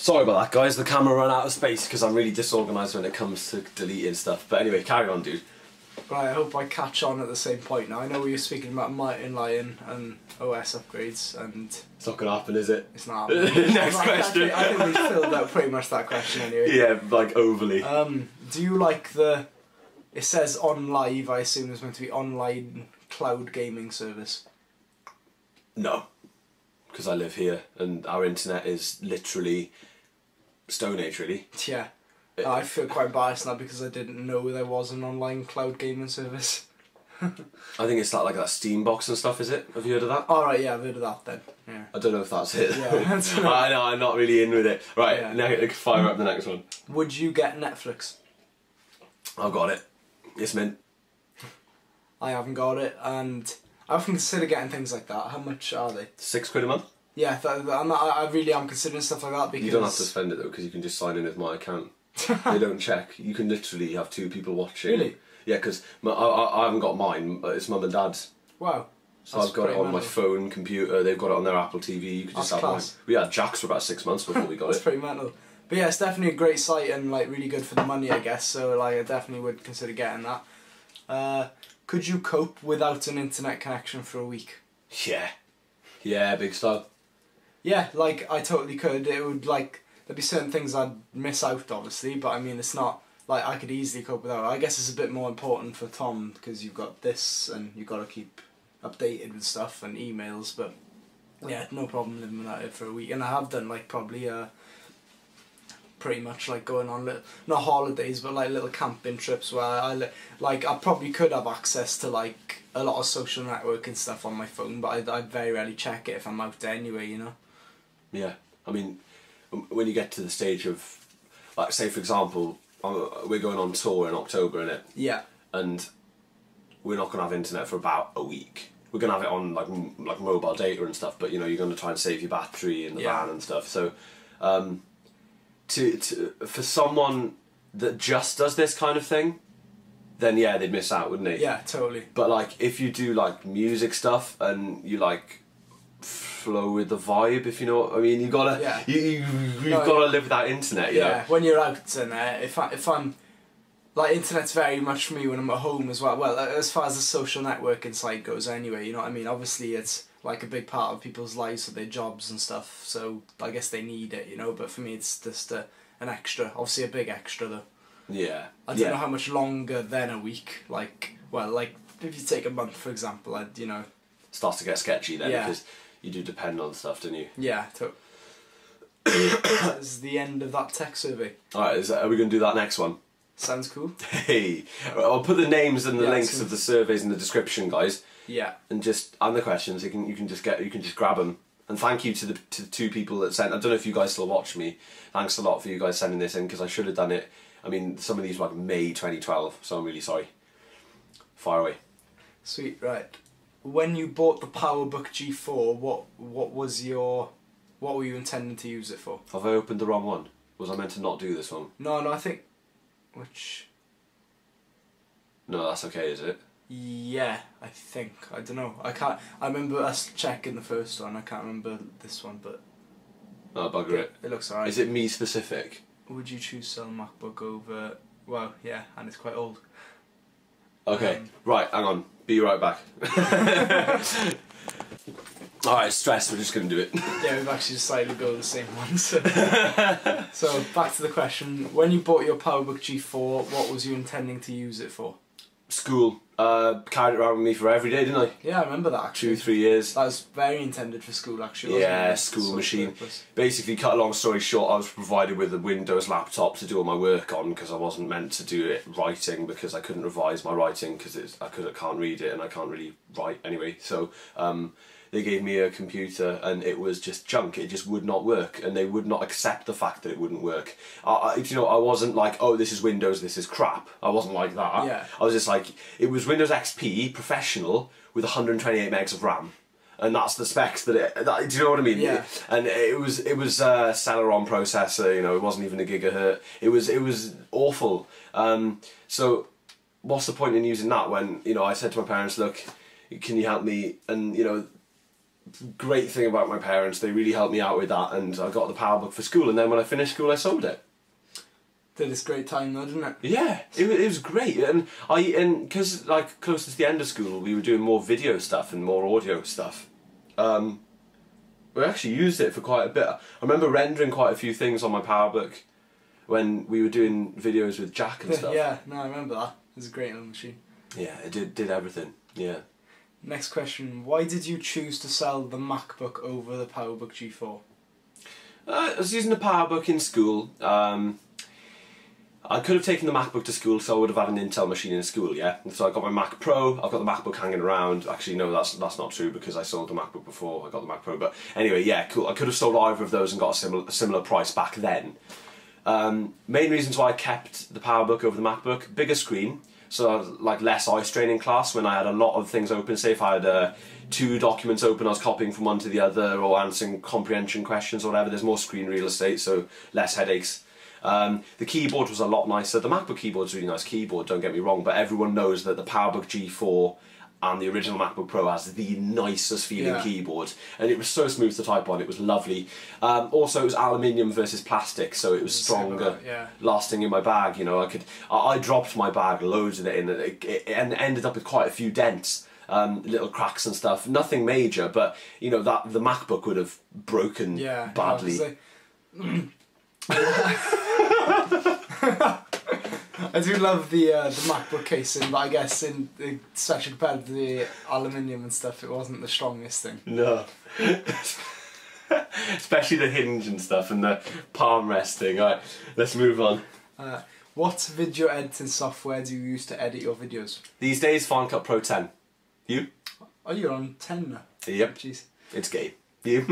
Sorry about that, guys. The camera ran out of space because I'm really disorganised when it comes to deleting stuff. But anyway, carry on, dude. Right, I hope I catch on at the same point now. I know we were speaking about Mighty and Lion and OS upgrades, and It's not going to happen, is it? it's not happening. Next question. I think we filled out pretty much that question anyway. Yeah, like overly. Do you like the... It says Onlive, I assume there's meant to be online cloud gaming service. No. Because I live here and our internet is literally Stone Age, really. Yeah. I feel quite embarrassed now because I didn't know there was an online cloud gaming service. I think it's like that Steam box and stuff, is it? Have you heard of that? Alright, yeah, I've heard of that then. Yeah. I don't know if that's it. Yeah. I know, I'm not really in with it. Right, Yeah. now fire up the next one. Would you get Netflix? I've got it. It's mint. I haven't got it, and I often consider getting things like that. How much are they? £6 a month? Yeah, I really am considering stuff like that because... You don't have to spend it though, because you can just sign in with my account. They don't check. You can literally have 2 people watching. Really? Yeah, because I haven't got mine. It's mum and dad's. Wow. So I've got it on my phone, computer. They've got it on their Apple TV. You could just have mine. We had Jack's for about 6 months before we got That's it. pretty mental. But yeah, it's definitely a great site and like really good for the money, I guess. So like, I definitely would consider getting that. Could you cope without an internet connection for a week? Yeah. Yeah, big style. Yeah, like I totally could. It would like there'd be certain things I'd miss out, obviously, but I mean it's not like I could easily cope without it. I guess it's a bit more important for Tom because you've got this and you've got to keep updated with stuff and emails. But yeah, no problem living without it for a week, and I have done like probably pretty much like going on little, not holidays, but like little camping trips where I probably could have access to like a lot of social networking stuff on my phone, but I'd very rarely check it if I'm out there anyway, you know. Yeah, I mean, when you get to the stage of, like, say for example, we're going on tour in October, innit? Yeah. And we're not gonna have internet for about a week. We're gonna have it on like mobile data and stuff, but you know you're gonna try and save your battery in the van and stuff. So, for someone that just does this kind of thing, then yeah, they'd miss out, wouldn't they? Yeah, totally. But like, if you do like music stuff and you like flow with the vibe, if you know what I mean, you gotta you've gotta live without internet. You know? When you're out and if I'm like, internet's very much for me when I'm at home as well. Well, as far as the social networking side goes, anyway, you know what I mean. Obviously, it's like a big part of people's lives for their jobs and stuff. So I guess they need it, you know. But for me, it's just an extra. Obviously, a big extra though. Yeah. I don't know how much longer than a week. Like, well, like if you take a month, for example, you know. Starts to get sketchy then because you do depend on stuff, don't you? Yeah. That is the end of that tech survey. Alright, are we going to do that next one? Sounds cool. Hey, I'll put the names and the links of the surveys in the description, guys. Yeah. And the questions. You can just grab them. And thank you to the 2 people that sent. I don't know if you guys still watch me. Thanks a lot for you guys sending this in because I should have done it. I mean, some of these were like May 2012, so I'm really sorry. Fire away. Sweet, right. When you bought the Powerbook G4, what were you intending to use it for? Have I opened the wrong one? Was I meant to not do this one? No, I think... Which... No, that's okay, is it? Yeah, I think. I don't know. I remember us checking the first one. I can't remember this one, but... Oh, bugger it. It looks alright. Is it me specific? Would you choose sell MacBook over... Well, yeah, and it's quite old. Okay, right, hang on. Be right back. Alright, stress, we're just going to do it. Yeah, we've actually decided to go with the same one. So back to the question. When you bought your Powerbook G4, what was you intending to use it for? School. Carried it around with me for every day, didn't I? Yeah, I remember that actually. 2-3 years. That was very intended for school actually, wasn't Yeah, it? school machine. Basically, cut a long story short, I was provided with a Windows laptop to do all my work on because I wasn't meant to do it writing because I couldn't revise my writing because I can't read it and I can't really write anyway. So they gave me a computer and it was just junk. It just would not work, and they would not accept the fact that it wouldn't work. You know, I wasn't like, oh, this is Windows, this is crap. I wasn't like that. Yeah. I was just like, it was Windows XP Professional with 128 megs of RAM. And that's the specs do you know what I mean? Yeah. And it was a Celeron processor. You know, it wasn't even a gigahertz. It was awful. So what's the point in using that when, you know, I said to my parents, look, can you help me? And you know, great thing about my parents, they really helped me out with that, and I got the Powerbook for school, and then when I finished school I sold it. Did this great time though, didn't it? Yeah, it was great, and because like close to the end of school we were doing more video stuff and more audio stuff. We actually used it for quite a bit. I remember rendering quite a few things on my Powerbook when we were doing videos with Jack and stuff. Yeah, no, I remember that. It was a great little machine. Yeah, it did everything. Yeah. Next question: why did you choose to sell the MacBook over the Powerbook G4? I was using the Powerbook in school. I could have taken the MacBook to school, so I would have had an Intel machine in school, yeah? And so I got my Mac Pro, I've got the MacBook hanging around. Actually, no, that's not true because I sold the MacBook before I got the Mac Pro. But anyway, yeah, cool. I could have sold either of those and got a similar price back then. Main reasons why I kept the Powerbook over the MacBook: bigger screen, so like less eye strain in class when I had a lot of things open. Say if I had 2 documents open, I was copying from one to the other or answering comprehension questions or whatever. There's more screen real estate, so less headaches. The keyboard was a lot nicer. The MacBook keyboard's a really nice keyboard, don't get me wrong, but everyone knows that the Powerbook G4 and the original MacBook Pro has the nicest feeling keyboard, and it was so smooth to type on. It was lovely. Also, it was aluminium versus plastic, so it was stronger, lasting in my bag. You know, I dropped my bag, loads of it in, and ended up with quite a few dents. Little cracks and stuff. Nothing major, but you know that the MacBook would have broken badly. I do love the MacBook casing, but I guess especially compared to the aluminium and stuff, it wasn't the strongest thing. No. Especially the hinge and stuff and the palm resting. Alright, let's move on. What video editing software do you use to edit your videos? These days, Final Cut Pro 10. You? Oh, you're on 10 now? Yep. Jeez. It's gay. You?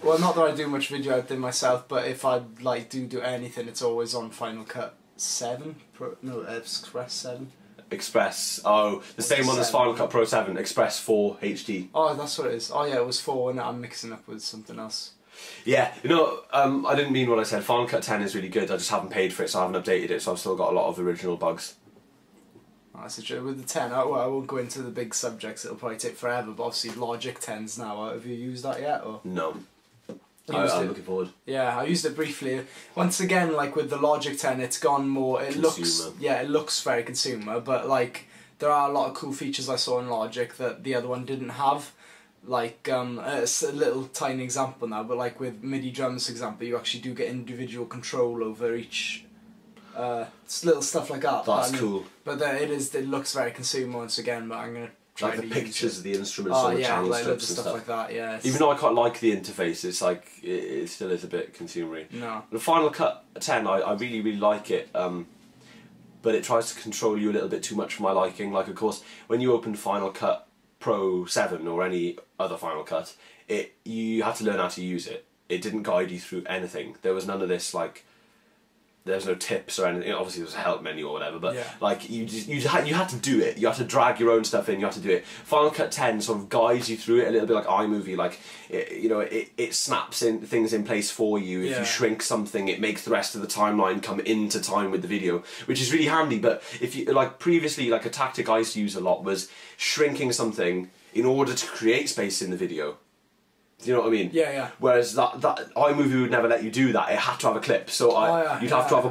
Well, not that I do much video editing myself, but if I like do anything, it's always on Final Cut 7. Express 7. Express. Oh, the same one as Final Cut Pro 7. Express 4 HD. Oh, that's what it is. Oh yeah, it was 4, and I'm mixing up with something else. Yeah, you know, I didn't mean what I said. Final Cut 10 is really good. I just haven't paid for it, so I haven't updated it, so I've still got a lot of the original bugs. That's a joke. With the 10, I won't go into the big subjects, it'll probably take forever, but obviously Logic 10's now out. Have you used that yet? Or? No. I'm looking forward. Yeah, I used it briefly. Once again, like with the Logic 10, it's gone more, it looks very consumer, but like there are a lot of cool features I saw in Logic that the other one didn't have. Like, it's a little tiny example now, but like with MIDI drums, for example, you actually do get individual control over each little stuff like that. That's cool. But it looks very consumer once again, but I'm going to try like to the pictures of the instruments on the channel strips and stuff like that, yeah. Even though I quite like the interface, it's like, it still is a bit consumery. No. The Final Cut 10, I really, really like it, but it tries to control you a little bit too much for my liking. Like, of course, when you open Final Cut Pro 7 or any other Final Cut, you had to learn how to use it. It didn't guide you through anything. There was none of this, like, there's no tips or anything. Obviously, there was a help menu or whatever, but like you had to do it. You had to drag your own stuff in. You had to do it. Final Cut 10 sort of guides you through it a little bit like iMovie. Like it snaps in things in place for you. If you shrink something, it makes the rest of the timeline come into time with the video, which is really handy. But if you like previously, like a tactic I used to use a lot was shrinking something in order to create space in the video. Do you know what I mean? Yeah, yeah. Whereas that iMovie would never let you do that. It had to have a clip, so you'd have to have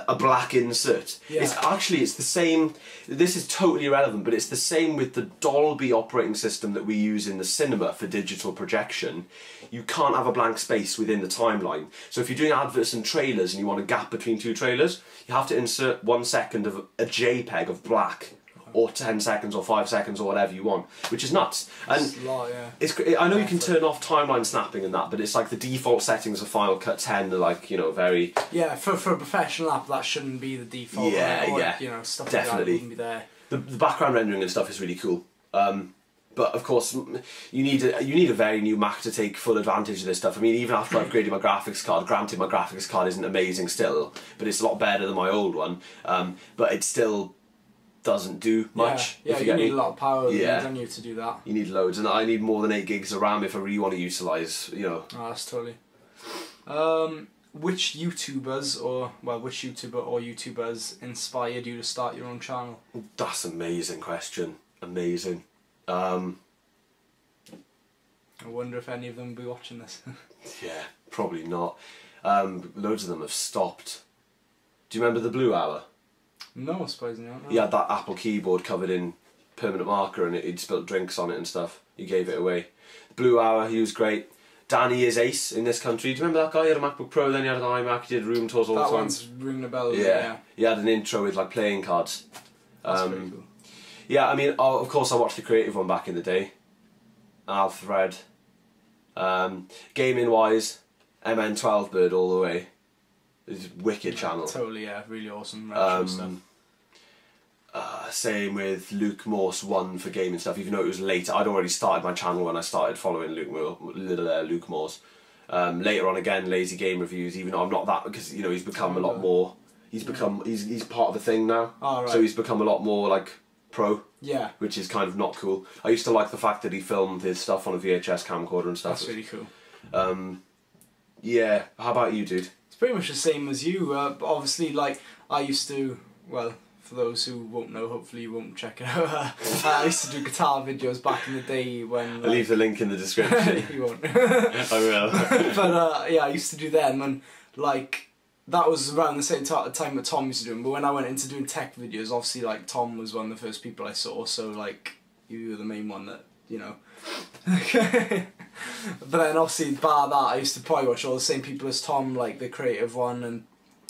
a black insert. Yeah. It's the same. This is totally irrelevant, but it's the same with the Dolby operating system that we use in the cinema for digital projection. You can't have a blank space within the timeline. So if you're doing adverts and trailers and you want a gap between 2 trailers, you have to insert 1 second of a JPEG of black. Or 10 seconds or 5 seconds or whatever you want, which is nuts. And it's a lot, yeah. I know you can turn off timeline snapping and that, but it's like the default settings of Final Cut 10 are like, you know, very... Yeah, for a professional app that shouldn't be the default. Yeah, you know, stuff definitely. Like that wouldn't be there. The background rendering and stuff is really cool. But of course, you need a very new Mac to take full advantage of this stuff. I mean, even after I've upgraded my graphics card, granted my graphics card isn't amazing still, but it's a lot better than my old one. But it's still... doesn't do much. Yeah, you need a lot of power, don't you, to do that. You need loads, and I need more than 8 gigs of RAM if I really want to utilise, you know. Oh, that's totally... which YouTubers, which YouTuber or YouTubers inspired you to start your own channel? That's an amazing question. Amazing. I wonder if any of them will be watching this. Yeah, probably not. Loads of them have stopped. Do you remember the Blue Hour? No, surprisingly not. No. He had that Apple keyboard covered in permanent marker and he'd spilt drinks on it and stuff. He gave it away. Blue Hour, he was great. Danny is ace in this country. Do you remember that guy? He had a MacBook Pro, then he had an iMac, he did room tours all the time. That one's ringing a bell. Yeah. He had an intro with like playing cards. That's pretty cool. Yeah, I mean, of course I watched the creative one back in the day. Alfred. Gaming wise, MN12 Bird all the way. It's a wicked channel. Totally, yeah, really awesome retro stuff. Same with Luke Morse 1 for gaming stuff, even though it was later. I'd already started my channel when I started following Luke Morse. Later on again, Lazy Game Reviews, even though I'm not that, because you know he's become a lot more. He's become he's part of the thing now. Oh, right. So he's become a lot more like pro. Yeah. Which is kind of not cool. I used to like the fact that he filmed his stuff on a VHS camcorder and stuff. That's really cool. Yeah. How about you, dude? It's pretty much the same as you. But obviously, like I used to. Well, for those who won't know, hopefully you won't check it out. I used to do guitar videos back in the day when... I'll leave the link in the description. You won't. I will. But yeah, I used to do them, and like that was around the same time that Tom used to do them. But when I went into doing tech videos, obviously like Tom was one of the first people I saw, so like you were the main one that, you know. But then obviously bar that, I used to probably watch all the same people as Tom, like the creative one and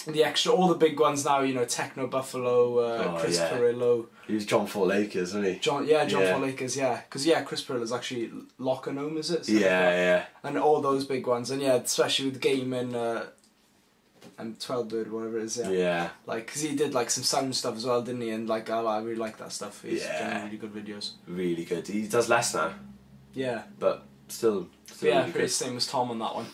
the extra, all the big ones now, you know, Techno Buffalo, Chris Perillo. He was John Four Lakers, wasn't he? John Four Lakers, yeah. Because, yeah, Chris Perillo's actually Lockanome, is it? Yeah. And all those big ones. And, yeah, especially with gaming and 12 Bird, whatever it is, yeah. Yeah. Like, because he did, like, some sound stuff as well, didn't he? And, like, I really like that stuff. He's done really good videos. Really good. He does less now. Yeah. But still yeah, really pretty good. same as Tom on that one.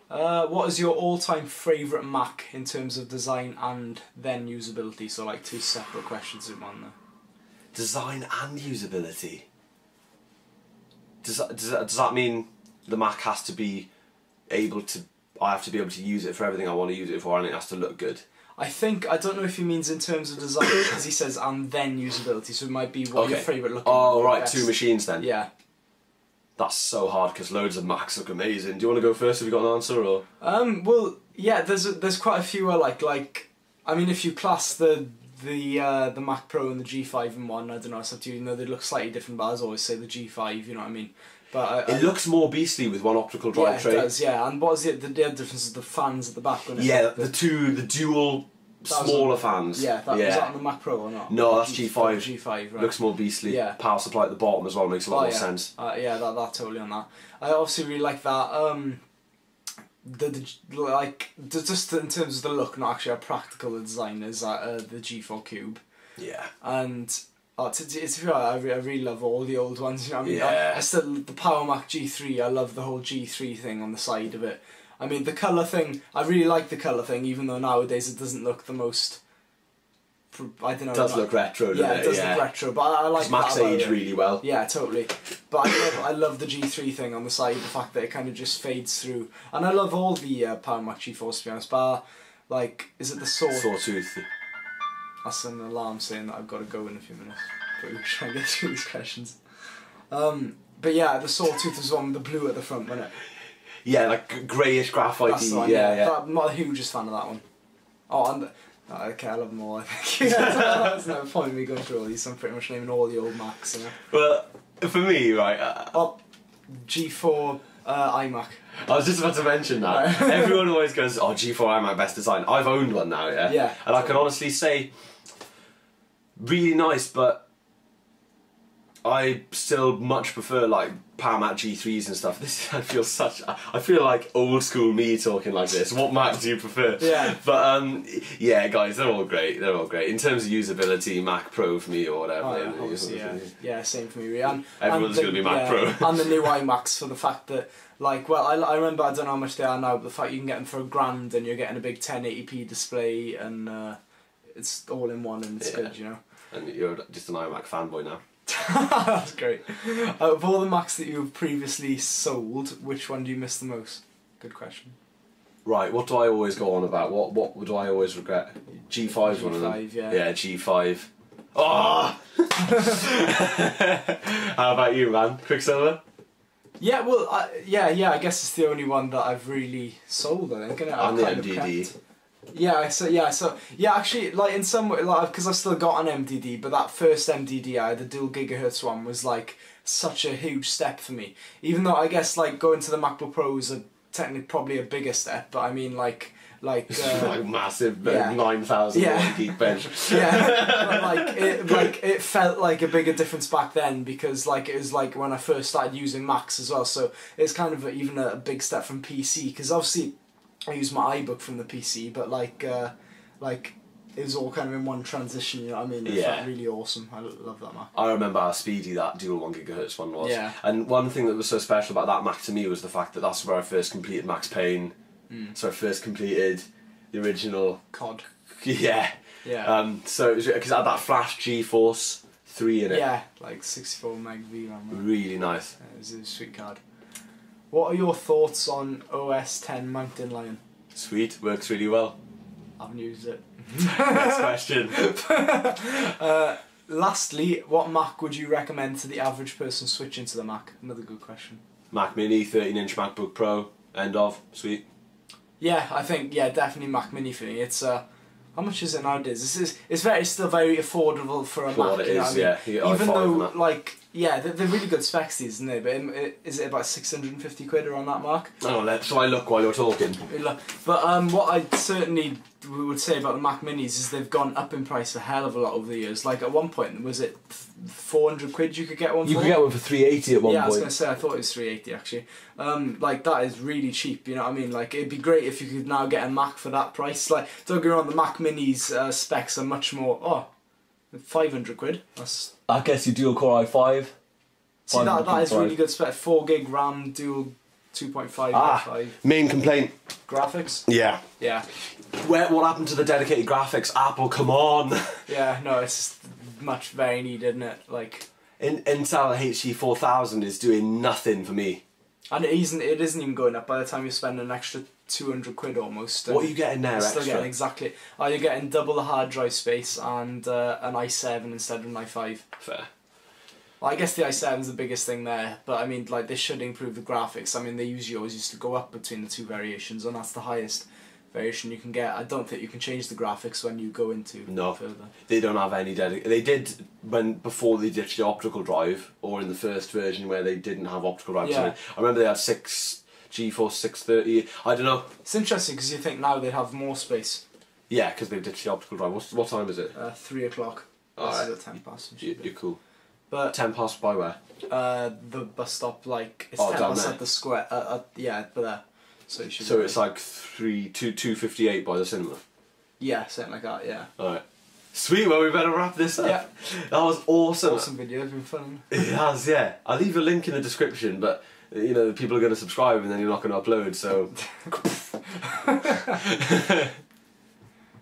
What is your all-time favourite Mac in terms of design and then usability? So like two separate questions in one there. Design and usability? Does that mean the Mac has to be able to... I have to be able to use it for everything I want to use it for and it has to look good? I don't know if he means in terms of design, because he says and then usability, so it might be what your favourite looking... Oh, right, best. two machines then. Yeah. That's so hard because loads of Macs look amazing. Do you want to go first? Have you got an answer or? Well, yeah. There's quite a few I like. I mean, if you class the Mac Pro and the G5 in one, I don't know. It's up to you. You know, they look slightly different, but as always say the G5. You know what I mean? But it looks more beastly with one optical drive tray. Yeah, it does. Yeah, and what is it? The difference is the fans at the back. Yeah, the dual. Smaller fans. Yeah, was that on the Mac Pro or not? No, that's G5. G5, right. Looks more beastly. Yeah. Power supply at the bottom as well makes a lot more sense. Yeah, that totally on that. I obviously really like that. Just in terms of the look, not actually how practical the design is. The G4 Cube. Yeah. And I really love all the old ones. You know what I mean? Yeah. I still the Power Mac G3. I love the whole G3 thing on the side of it. I mean, the colour thing, I really like the colour thing, even though nowadays it doesn't look the most... I don't know. It does look retro, doesn't it? Yeah, it does look retro, but I like that. Macs age really well. Yeah, totally. But I love the G3 thing on the side, the fact that it kind of just fades through. And I love all the Power Mac G4s, to be honest, but like, is it the Sawtooth? That's an alarm saying that I've got to go in a few minutes. But we'll try and get through these questions. But yeah, the Sawtooth was one with the blue at the front, wasn't it? Yeah, like greyish graphite. That's the one, yeah. I'm not the hugest fan of that one. Oh, and okay, I love them all. I think there's no point in me going through all these. I'm pretty much naming all the old Macs. You know? Well, for me, right. G4 iMac. I was just about to mention that. Right. Everyone always goes, "Oh, G4 iMac best design." I've owned one now, yeah. Yeah. And I can honestly say, really nice, but I still much prefer like Power Mac G3s and stuff. I feel like old school me talking like this. What Mac do you prefer? Yeah. But yeah, guys, they're all great. They're all great in terms of usability. Mac Pro for me or whatever. Oh, yeah, obviously, yeah, same for me. Really. And everyone's going to be Mac Pro. And the new iMacs for the fact that, like, well, I remember, I don't know how much they are now, but the fact you can get them for $1,000 and you're getting a big 1080p display and it's all in one and it's good, you know. And you're just an iMac fanboy now. That's great. Of all the Macs that you've previously sold, which one do you miss the most? Good question. Right, what do I always go on about? What do I always regret? G5's one of them. Yeah. Yeah, G5. Oh! How about you, man? Quicksilver? Yeah, well, I guess it's the only one that I've really sold. I think, isn't it? And the MDD. Yeah, actually, like in some way, like because I've still got an MDD, but that first MDD I had, the dual gigahertz one, was like such a huge step for me. Even though I guess like going to the MacBook Pro is technically probably a bigger step, but I mean like massive 9,000 Geekbench. but it felt like a bigger difference back then because like it was like when I first started using Macs as well, so it's kind of even a big step from PC because obviously I use my iBook from the PC, but like it was all kind of in one transition, you know what I mean? It felt really awesome. I love that Mac. I remember how speedy that dual 1 gigahertz one was. Yeah. And one thing that was so special about that Mac to me was the fact that that's where I first completed Max Payne. So I first completed the original COD. Yeah. So it was because it had that Flash GeForce 3 in it. Yeah, like 64 meg VRAM. Right? Really nice. It was a sweet card. What are your thoughts on OS 10 Mountain Lion? Sweet, works really well. I haven't used it. Next question. Lastly, what Mac would you recommend to the average person switching to the Mac? Another good question. Mac Mini, 13-inch MacBook Pro, end of, sweet. Yeah, I think definitely Mac Mini for me. It's how much is it nowadays? It's still very affordable for a Mac. What it is, I mean? yeah. Even though like they're really good specs these, isn't they? But is it about 650 quid around that mark? Oh, shall I look while you're talking? But what I certainly would say about the Mac Minis is they've gone up in price a hell of a lot over the years. Like at one point, was it 400 quid you could get one for? You could get one for 380 at one point. Yeah, I was going to say, I thought it was 380 actually. Like that is really cheap, you know what I mean? Like it'd be great if you could now get a Mac for that price. Like don't get me wrong, the Mac Mini's specs are much more, 500 quid. I guess you dual core i5. See that is really good spec. 4 gig RAM, dual 2.5. Main complaint. Graphics? Yeah. Yeah. What happened to the dedicated graphics? Apple, come on! Yeah, no, it's much very needed, isn't it? Like Intel HD4000 is doing nothing for me. And it isn't even going up by the time you spend an extra 200 quid almost. What are you getting there extra? Still getting exactly. You're getting double the hard drive space and an i7 instead of an i5. Fair. Well, I guess the i7's the biggest thing there, but I mean, like, they should improve the graphics. I mean, they usually always used to go up between the two variations, and that's the highest variation you can get. I don't think you can change the graphics when you go into further. They don't have any dedicated. They did before they ditched the optical drive, or in the first version where they didn't have optical drive. Yeah. I remember they had GeForce 630. I don't know. It's interesting because you think now they'd have more space. Yeah, because they've ditched the optical drive. What time is it? 3 o'clock. Alright. This is at 10 past. You're cool. But 10 past by where? The bus stop, like it's 10 past at the square. Yeah, but there. So you should. So it's like 2:58 by the cinema. Yeah, something like that. Yeah. Alright. Sweet. Well, we better wrap this up. Yeah. That was awesome. Awesome video. It's been fun. It has, yeah. I'll leave a link in the description, but you know people are going to subscribe and then you're not going to upload. So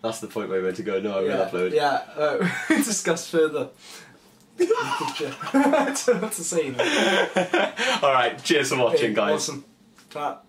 that's the point where we went to go. No, I will upload. Yeah. We discuss further. I don't know what to say now. Alright, cheers for watching, guys. Awesome. Ta.